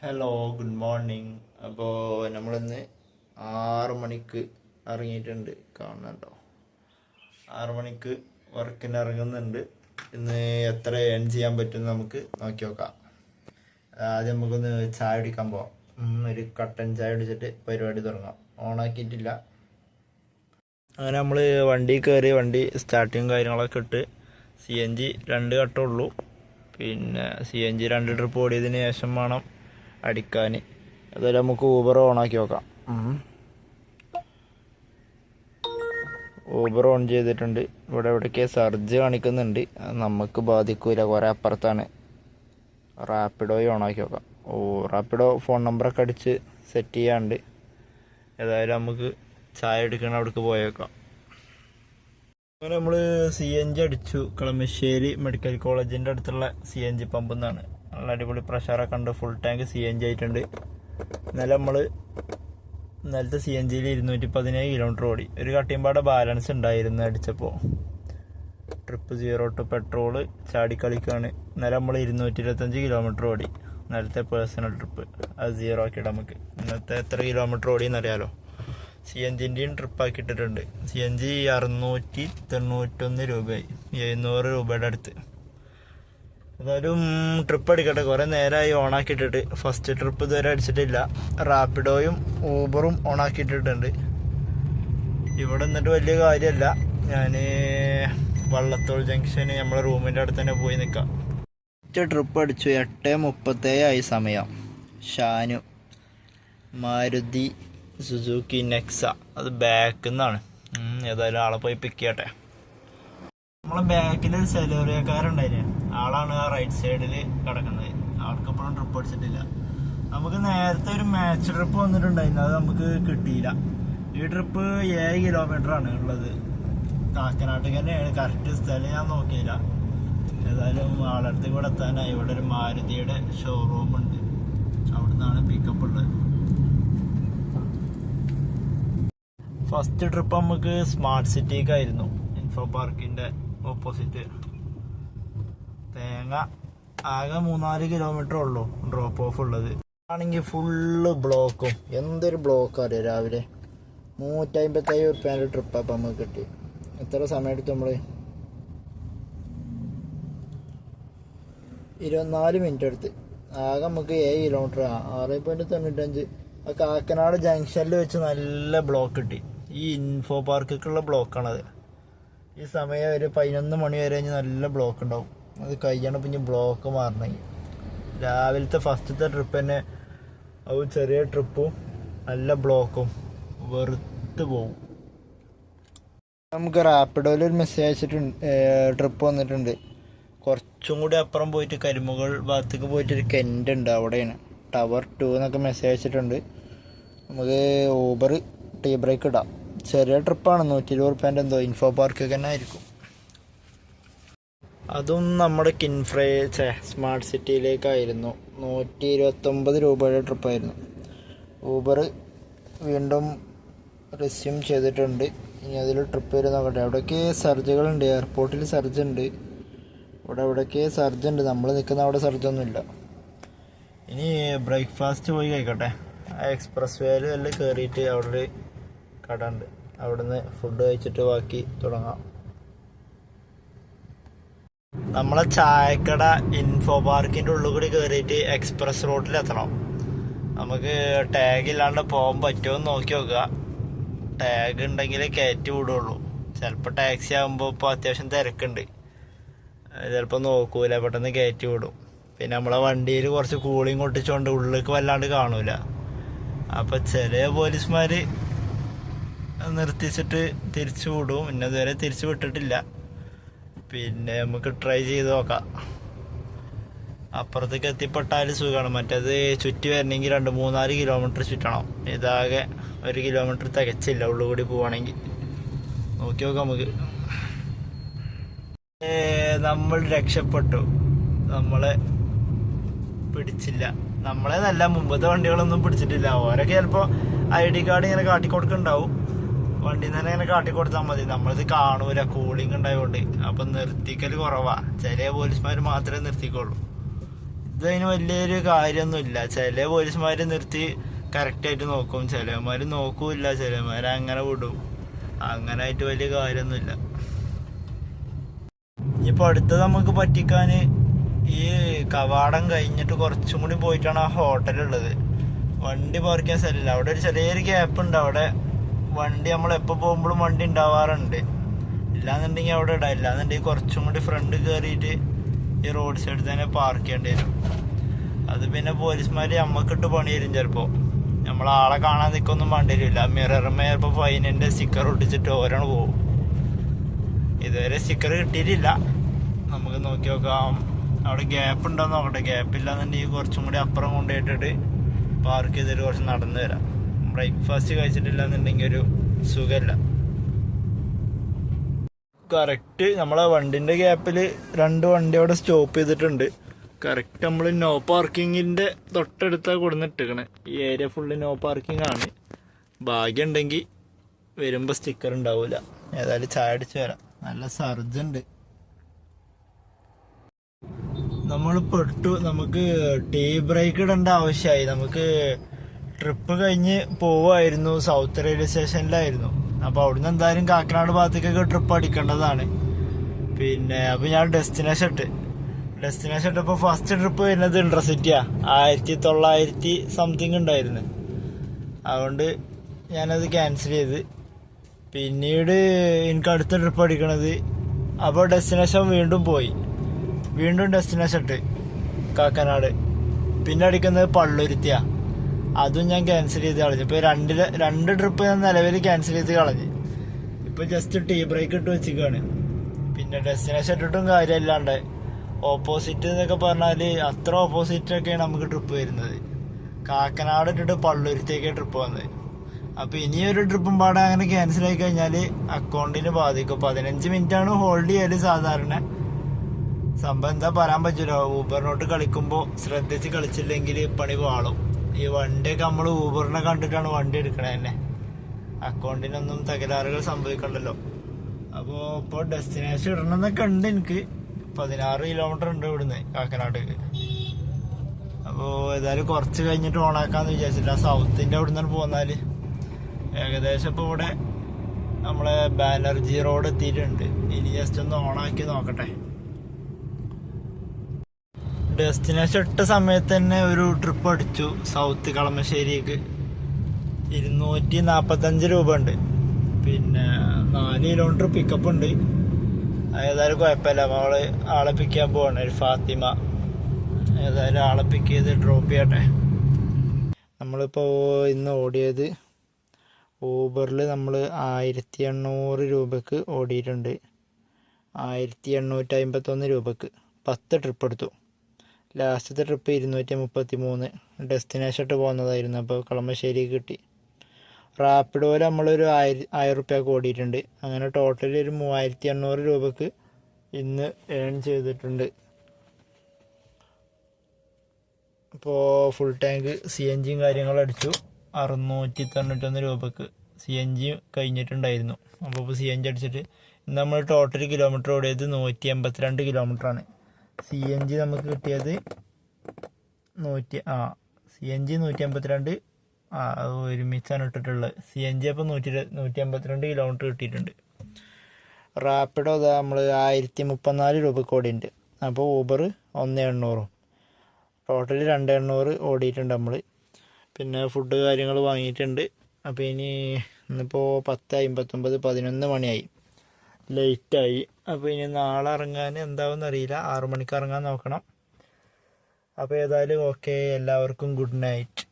Hello, good morning. അപ്പോൾ നമ്മളിന്ന് 6 മണിക്ക് ഇറങ്ങിയിട്ടുണ്ട്. കാണുന്നുണ്ടോ? 6 മണിക്ക് വർക്കിന് ഇറങ്ങുന്നുണ്ട്. ഇന്ന് എത്ര ഏൺ ചെയ്യാൻ പറ്റുമെന്ന് നമുക്ക് നോക്കി നോക്കാം. ആദ്യം നമുക്കൊന്ന് ചായ കുടിക്കാൻ പോവാം. ഒരു കട്ടൻ ചായ കുടിച്ചിട്ട് പരിപാടി തുടങ്ങാം. ഓണാക്കിയിട്ടില്ല. അങ്ങനെ നമ്മൾ വണ്ടി കയറി, വണ്ടി സ്റ്റാർട്ടിങ് കാര്യങ്ങളൊക്കെ ഇട്ട് CNG 2 കട്ടുള്ളൂ. പിന്നെ CNG 2 ട്രിപ്പ് ഓടിയതിന് ശേഷം വേണം അടിക്കാൻ. അതുപോലെ നമുക്ക് ഊബർ ഓണാക്കി നോക്കാം. ഊബർ ഓൺ ചെയ്തിട്ടുണ്ട്. ഇവിടെ എവിടേക്ക് സർജ് കാണിക്കുന്നുണ്ട്. നമുക്ക് ബാധിക്കൂല, കുറേ അപ്പുറത്താണ്. റാപ്പിഡോയും ഓണാക്കി നോക്കാം. റാപ്പിഡോ ഫോൺ നമ്പറൊക്കെ അടിച്ച് സെറ്റ് ചെയ്യാണ്ട്. ഏതായാലും നമുക്ക് ചായ എടുക്കണം, അവിടേക്ക് പോയേക്കാം. അങ്ങനെ നമ്മൾ CNG അടിച്ചു. കളമശ്ശേരി മെഡിക്കൽ കോളേജിൻ്റെ അടുത്തുള്ള CNG പമ്പിൽ നിന്നാണ്. നല്ല അടിപൊളി പ്രഷറൊക്കെ ഉണ്ട്. ഫുൾ ടാങ്ക് CNG ആയിട്ടുണ്ട്. ഇന്നലത്തെ CNGയിൽ 217 കിലോമീറ്റർ ഓടി. ഒരു കട്ടിയമ്പാടെ ബാലൻസ് ഉണ്ടായിരുന്നു അടിച്ചപ്പോൾ. ട്രിപ്പ് 0 ടു പെട്രോള് ചാടിക്കളിക്കാണ്. ഇന്നലെ നമ്മൾ 225 കിലോമീറ്റർ ഓടി. ഇന്നലത്തെ പേഴ്സണൽ ട്രിപ്പ് അത് 0 ആക്കിയിട്ട് നമുക്ക് ഇന്നത്തെ എത്ര കിലോമീറ്റർ ഓടിയെന്നറിയാലോ. CNGൻ്റെയും ട്രിപ്പാക്കിയിട്ടിട്ടുണ്ട്. CNG 691 രൂപയായി, 700 രൂപയുടെ അടുത്ത്. എന്തായാലും ട്രിപ്പ് അടിക്കട്ടെ. കുറേ നേരമായി ഓണാക്കിയിട്ടിട്ട്. ഫസ്റ്റ് ട്രിപ്പ് ഇതുവരെ അടിച്ചിട്ടില്ല. റാപ്പിഡോയും ഊബറും ഓണാക്കിയിട്ടിട്ടുണ്ട്. ഇവിടെ നിന്നിട്ട് വലിയ കാര്യമല്ല. ഞാൻ വള്ളത്തോൾ ജംഗ്ഷന് നമ്മളെ റൂമിൻ്റെ അടുത്ത് തന്നെ പോയി നിൽക്കാം. ട്രിപ്പ് അടിച്ചു. 8:37 ആയി സമയം. ഷാനു മാരുതി സുസുക്കി നെക്സ, അത് ബാക്കിൽ നിന്നാണ്. ഏതായാലും ആളെ പോയി പിക്ക് ചെയ്യട്ടെ. നമ്മളെ ബാക്കിലൊരു സെലോറിയക്കാരുണ്ടായിരുന്നു. ആളാണ് ആ റൈറ്റ് സൈഡിൽ കിടക്കുന്നത്. ആൾക്കെപ്പോഴും ട്രിപ്പ് അടിച്ചിട്ടില്ല. നമുക്ക് നേരത്തെ ഒരു മാച്ച് ട്രിപ്പ് വന്നിട്ടുണ്ടായിരുന്നു, അത് നമുക്ക് കിട്ടിയില്ല. ഈ ട്രിപ്പ് 7 കിലോമീറ്ററാണ് ഉള്ളത്. കാക്കനാട്ടിൽ തന്നെയാണ് കറക്റ്റ് സ്ഥലം, ഞാൻ നോക്കിയില്ല. ഏതായാലും ആളടുത്ത് കൂടെ എത്താനായി. ഇവിടെ ഒരു മാരുതിയുടെ ഷോറൂം ഉണ്ട്, അവിടെ നിന്നാണ് പിക്കപ്പ് ഉള്ളത്. ഫസ്റ്റ് ട്രിപ്പ് നമുക്ക് സ്മാർട്ട് സിറ്റിക്കായിരുന്നു, ഇൻഫോ പാർക്കിൻ്റെ ഓപ്പോസിറ്റ്. തേങ്ങ ആകെ 3-4 കിലോമീറ്റർ ഉള്ളൂ ഡ്രോപ്പ് ഓഫ് ഉള്ളത്. ആണെങ്കിൽ ഫുള്ള് ബ്ലോക്കും. എന്തൊരു ബ്ലോക്കാണ് രാവിലെ. 157 റുപ്യേൻ്റെ ട്രിപ്പ് അപ്പം നമുക്ക് കിട്ടി. എത്ര സമയം എടുത്തു? നമ്മൾ 24 മിനിറ്റ് എടുത്ത്. ആകെ നമുക്ക് 7 കിലോമീറ്റർ 6.95. ആ കാക്കനാട് ജംഗ്ഷനിൽ വെച്ച് നല്ല ബ്ലോക്ക് കിട്ടി. ഈ ഇൻഫോ പാർക്കുള്ള ബ്ലോക്കാണത്. ഈ സമയം ഒരു 11 മണി വരെ കഴിഞ്ഞ് നല്ല ബ്ലോക്ക് ഉണ്ടാവും. അത് കഴിയണം. പിന്നെ ബ്ലോക്ക് മാറണമെങ്കിൽ രാവിലത്തെ ഫസ്റ്റത്തെ ട്രിപ്പ് തന്നെ അത് ചെറിയ ട്രിപ്പും നല്ല ബ്ലോക്കും വെറുത്ത് പോവും. നമുക്ക് റാപ്പിഡോയിൽ ഒരു മെസ്സേജ് അയച്ചിട്ടുണ്ട്, ട്രിപ്പ് വന്നിട്ടുണ്ട്. കുറച്ചും കൂടി അപ്പുറം പോയിട്ട് കരിമുകൾ ഭാഗത്തേക്ക് പോയിട്ടൊരു കെൻ്റ് ഉണ്ട്, അവിടെയാണ്. ടവർ 2 എന്നൊക്കെ മെസ്സേജ് അയച്ചിട്ടുണ്ട്. നമുക്ക് ഊബർ ടീ ബ്രേക്ക് ഇടാം. ചെറിയ ട്രിപ്പാണ്, 120 റുപ്യേൻ്റെ എന്തോ. ഇൻഫോ പാർക്ക് തന്നെ ആയിരിക്കും. അതും നമ്മുടെ സ്മാർട്ട് സിറ്റിയിലേക്കായിരുന്നു. 129 രൂപയുടെ ട്രിപ്പായിരുന്നു. ഊബർ വീണ്ടും റിസ്യൂം ചെയ്തിട്ടുണ്ട്. ഇനി അതിൽ ട്രിപ്പ് വരെ നോക്കട്ടെ. അവിടേക്ക് സർജുകളുണ്ട്. എയർപോർട്ടിൽ സർജ് ഉണ്ട്. എവിടേക്ക് സർജ് ഉണ്ട്. നമ്മൾ നിൽക്കുന്ന അവിടെ സർജൊന്നുമില്ല. ഇനി ബ്രേക്ക്ഫാസ്റ്റ് പോയി കഴിക്കട്ടെ. ആ എക്സ്പ്രസ് വേയിൽ എല്ലാം കയറിയിട്ട് അവിടെ ഒരു കട ഉണ്ട്, അവിടുന്ന് ഫുഡ് കഴിച്ചിട്ട് ബാക്കി തുടങ്ങാം. നമ്മളെ ചായക്കട ഇൻഫോ പാർക്കിൻ്റെ ഉള്ളിൽ കൂടി കയറിയിട്ട് എക്സ്പ്രസ് റോഡിലെത്തണം. നമുക്ക് ടാഗ് ഇല്ലാണ്ട് പോകാൻ പറ്റുമോ എന്ന് നോക്കി നോക്കുക. ടാഗ് ഉണ്ടെങ്കിലേ കയറ്റി വിടുള്ളൂ. ചിലപ്പോൾ ടാക്സി ആകുമ്പോൾ ഇപ്പോൾ അത്യാവശ്യം തിരക്കുണ്ട്, ചിലപ്പോൾ നോക്കൂല, പെട്ടെന്ന് കയറ്റി വിടും. പിന്നെ നമ്മളെ വണ്ടിയിൽ കുറച്ച് കൂളിങ് ഒട്ടിച്ചുകൊണ്ട് ഉള്ളിലേക്ക് വല്ലാണ്ട് കാണൂല. അപ്പം ചില പോലീസുമാർ നിർത്തിച്ചിട്ട് തിരിച്ചു വിടും. ഇതുവരെ തിരിച്ചു വിട്ടിട്ടില്ല. പിന്നെ നമുക്ക് ട്രൈ ചെയ്ത് നോക്കാം. അപ്പുറത്തേക്ക് എത്തിപ്പെട്ടാൽ സുഖമാണ്. മറ്റേത് ചുറ്റി വരണമെങ്കിൽ 2-3-4 കിലോമീറ്റർ ചുറ്റണം. ഇതാകെ 1 കിലോമീറ്റർ തികച്ചില്ല ഉള്ളിൽ കൂടി പോവുകയാണെങ്കിൽ. നോക്കി നോക്കാം നമുക്ക്. നമ്മൾ രക്ഷപ്പെട്ടു. നമ്മളെ പിടിച്ചില്ല. നമ്മളെ നല്ല മുമ്പത്തെ വണ്ടികളൊന്നും പിടിച്ചിട്ടില്ല. ഓരൊക്കെ ചിലപ്പോൾ ID കാർഡ് ഇങ്ങനെ കാട്ടിക്കൊടുക്കുന്നുണ്ടാവും. വണ്ടിയിൽ നിന്ന് തന്നെ ഇങ്ങനെ കാട്ടിക്കൊടുത്താൽ മതി. നമ്മളിത് കാണൂല, കൂളിങ് ഉണ്ടായതുകൊണ്ട്. അപ്പം നിർത്തിക്കൽ കുറവാ. ചില പോലീസുമാർ മാത്രമേ നിർത്തിക്കുള്ളൂ. അതിന് വലിയൊരു കാര്യമൊന്നുമില്ല. ചില പോലീസുമാർ നിർത്തി കറക്റ്റായിട്ട് നോക്കും, ചിലവന്മാർ നോക്കൂല്ല, ചിലവന്മാർ അങ്ങനെ വിടും. അങ്ങനായിട്ട് വലിയ കാര്യമൊന്നുമില്ല. ഇനിയിപ്പോൾ അടുത്തത് നമുക്ക് പറ്റിക്കാൻ ഈ കവാടം കഴിഞ്ഞിട്ട് കുറച്ചും കൂടി പോയിട്ടാണ് ആ ഹോട്ടലുള്ളത്. വണ്ടി പാർക്ക് ചെയ്യാൻ സ്ഥലമില്ല. അവിടെ ഒരു ചെറിയൊരു ഗ്യാപ്പ് ഉണ്ട്. അവിടെ വണ്ടി നമ്മൾ എപ്പോൾ പോകുമ്പോഴും വണ്ടി ഉണ്ടാവാറുണ്ട്. ഇല്ലാന്നുണ്ടെങ്കിൽ അവിടെ ഇടാം. ഇല്ലാന്നുണ്ടെങ്കിൽ കുറച്ചും കൂടി ഫ്രണ്ട് കയറിയിട്ട് ഈ റോഡ് സൈഡിൽ തന്നെ പാർക്ക് ചെയ്യേണ്ടി വരും. അത് പിന്നെ പോലീസുമാർ നമ്മക്കിട്ട് പണി തരും. ചിലപ്പോൾ നമ്മളാളെ കാണാൻ നിൽക്കൊന്നും വേണ്ടി വരില്ല. മിററിന്മേൽ ചിലപ്പോൾ ഫൈനിൻ്റെ സ്റ്റിക്കർ ഒട്ടിച്ചിട്ട് ഓരോന്ന് പോകും. ഇതുവരെ സ്റ്റിക്കർ കിട്ടിയിട്ടില്ല. നമുക്ക് നോക്കി നോക്കാം. അവിടെ ഗ്യാപ്പ് ഉണ്ടോ നോക്കട്ടെ. ഗ്യാപ്പ് ഇല്ലാന്നുണ്ടെങ്കിൽ കുറച്ചും കൂടി അപ്പുറം കൊണ്ടുപോയിട്ടിട്ട് പാർക്ക് ചെയ്തിട്ട് കുറച്ച് നടന്നു വരാം. ബ്രേക്ക്ഫാസ്റ്റ് കഴിച്ചിട്ടില്ലാന്നുണ്ടെങ്കിൽ ഒരു സുഖമില്ല. കറക്റ്റ് നമ്മളെ വണ്ടിൻ്റെ ഗ്യാപ്പിൽ 2 വണ്ടി അവിടെ സ്റ്റോപ്പ് ചെയ്തിട്ടുണ്ട്. കറക്റ്റ് നമ്മൾ നോ പാർക്കിങ്ങിൻ്റെ തൊട്ടടുത്താണ് കൊടുന്നിട്ടിരിക്കണേ. ഈ ഏരിയ ഫുള്ള് നോ പാർക്കിംഗ് ആണ്. ഭാഗ്യം ഉണ്ടെങ്കിൽ വരുമ്പോൾ സ്റ്റിക്കർ ഉണ്ടാവില്ല. ഏതായാലും ചായ അടിച്ച് വരാം. നല്ല സർജുണ്ട്. നമ്മൾ പെട്ടു. നമുക്ക് ടീ ബ്രേക്ക് ഇടേണ്ട ആവശ്യമായി. നമുക്ക് ട്രിപ്പ് കഴിഞ്ഞ് പോവുമായിരുന്നു. South railway സ്റ്റേഷനിലായിരുന്നു. അപ്പോൾ അവിടുന്ന് എന്തായാലും കാക്കനാട് ഭാഗത്തേക്കൊക്കെ ട്രിപ്പ് അടിക്കേണ്ടതാണ്. പിന്നെ അപ്പോൾ ഞാൻ ഡെസ്റ്റിനേഷൻ ഇട്ടപ്പോൾ ഫസ്റ്റ് ട്രിപ്പ് വരുന്നത് ഇൻട്രസിറ്റിയാണ്. 1900 സംതിങ് ഉണ്ടായിരുന്നു. അതുകൊണ്ട് ഞാനത് ക്യാൻസൽ ചെയ്ത്. പിന്നീട് എനിക്ക് അടുത്ത ട്രിപ്പ് അടിക്കണത്. അപ്പോൾ ഡെസ്റ്റിനേഷൻ വീണ്ടും ഡെസ്റ്റിനേഷൻ ഇട്ട് കാക്കനാട്. പിന്നെ അടിക്കുന്നത് പള്ളുരുത്തിയാണ്. അതും ഞാൻ ക്യാൻസൽ ചെയ്ത് കളഞ്ഞു. ഇപ്പോൾ രണ്ട് ട്രിപ്പ് ഞാൻ നിലവിൽ ക്യാൻസൽ ചെയ്ത് കളഞ്ഞ്. ഇപ്പോൾ ജസ്റ്റ് ടീ ബ്രേക്ക് ഇട്ട് വെച്ചിരിക്കുകയാണ്. പിന്നെ ഡെസ്റ്റിനേഷൻ ഇട്ടിട്ടും കാര്യമില്ലാണ്ട് ഓപ്പോസിറ്റ് എന്നൊക്കെ പറഞ്ഞാൽ അത്ര ഓപ്പോസിറ്റൊക്കെയാണ് നമുക്ക് ട്രിപ്പ് വരുന്നത്. കാക്കനാട് ഇട്ടിട്ട് പള്ളുരുത്തിയൊക്കെ ട്രിപ്പ് വന്നത്. അപ്പോൾ ഇനിയൊരു ട്രിപ്പും പാടെ അങ്ങനെ ക്യാൻസൽ ആയി കഴിഞ്ഞാൽ അക്കൗണ്ടിന് ബാധിക്കും. 15 മിനിറ്റാണ് ഹോൾഡ് ചെയ്യൽ സാധാരണ. സംഭവം എന്താ പറയാൻ പറ്റില്ല. ഊബറിനോട്ട് കളിക്കുമ്പോൾ ശ്രദ്ധിച്ച് കളിച്ചില്ലെങ്കിൽ പണി പാളും. ഈ വണ്ടിയൊക്കെ നമ്മൾ ഊബറിനെ കണ്ടിട്ടാണ് വണ്ടി എടുക്കണേ തന്നെ. അക്കൗണ്ടിനൊന്നും തകരാറുകൾ സംഭവിക്കണ്ടല്ലോ. അപ്പോൾ ഇപ്പോൾ ഡെസ്റ്റിനേഷൻ ഇടണമെന്നൊക്കെ ഉണ്ട്. എനിക്ക് 16 കിലോമീറ്റർ ഉണ്ട് ഇവിടുന്ന് കാക്കനാടേക്ക്. അപ്പോൾ ഏതായാലും കുറച്ച് കഴിഞ്ഞിട്ട് ഓണാക്കാമെന്ന് വിചാരിച്ചില്ല. സൗത്തിൻ്റെ അവിടെ നിന്ന് പോന്നാൽ ഏകദേശം ഇപ്പോൾ ഇവിടെ നമ്മളെ ബാനർജി റോഡ് എത്തിയിട്ടുണ്ട്. ഇനി ജസ്റ്റ് ഒന്ന് ഓണാക്കി നോക്കട്ടെ. ഡെസ്റ്റിനേഷൻ ഇട്ട സമയത്ത് തന്നെ ഒരു ട്രിപ്പ് അടിച്ചു സൗത്ത് കളമശ്ശേരിക്ക്. 245 രൂപ ഉണ്ട്. പിന്നെ 4 കിലോമീറ്റർ പിക്കപ്പ് ഉണ്ട്. ഏതായാലും കുഴപ്പമില്ല. ആളെ പിക്ക് ചെയ്യാൻ പോവാണ്. ഒരു ഫാത്തിമ. ഏതായാലും ആളെ പിക്ക് ചെയ്ത് ഡ്രോപ്പ് ചെയ്യട്ടെ. നമ്മളിപ്പോൾ ഇന്ന് ഓടിയത് ഊബറിൽ നമ്മൾ 1800 രൂപക്ക് ഓടിയിട്ടുണ്ട്. 1851 രൂപക്ക് 10 ട്രിപ്പ് എടുത്തു. ലാസ്റ്റത്തെ ട്രിപ്പ് 233 ഡെസ്റ്റിനേഷൻ ഇട്ട് പോകുന്നതായിരുന്നു. അപ്പോൾ കളമശ്ശേരി കിട്ടി. റാപ്പിഡോയിൽ നമ്മളൊരു 1000 റുപ്യക്ക് ഓടിയിട്ടുണ്ട്. അങ്ങനെ ടോട്ടൽ ഒരു 3800 രൂപക്ക് ഇന്ന് ഏൺ ചെയ്തിട്ടുണ്ട്. അപ്പോൾ ഫുൾ ടാങ്ക് CNG കാര്യങ്ങൾ അടിച്ചു. 691 രൂപക്ക് CNG കഴിഞ്ഞിട്ടുണ്ടായിരുന്നു. അപ്പോൾ CNG അടിച്ചിട്ട് ഇന്ന് നമ്മൾ ടോട്ടൽ കിലോമീറ്റർ ഓടിയത് 182 കിലോമീറ്ററാണ്. CNG നമുക്ക് കിട്ടിയത് CNG 152. ഒരുമിച്ചാണ് ഇട്ടിട്ടുള്ളത്. CNG അപ്പോൾ 152 കിലോമീറ്റർ കിട്ടിയിട്ടുണ്ട്. റാപ്പിഡോ അതാ നമ്മൾ 1034 രൂപക്ക് ഓടിയിട്ടുണ്ട്. അപ്പോൾ ഊബർ 1800. ടോട്ടൽ 2800 ഓടിയിട്ടുണ്ട് നമ്മൾ. പിന്നെ ഫുഡ് കാര്യങ്ങൾ വാങ്ങിയിട്ടുണ്ട്. അപ്പോൾ ഇന്നിപ്പോൾ 10:59 11 മണിയായി. ലേറ്റായി. അപ്പോൾ ഇനി നാളെ ഇറങ്ങാൻ എന്താവുമെന്ന് അറിയില്ല. 6 മണിക്ക് ഇറങ്ങാൻ നോക്കണം. അപ്പോൾ ഏതായാലും ഓക്കെ. എല്ലാവർക്കും ഗുഡ് നൈറ്റ്.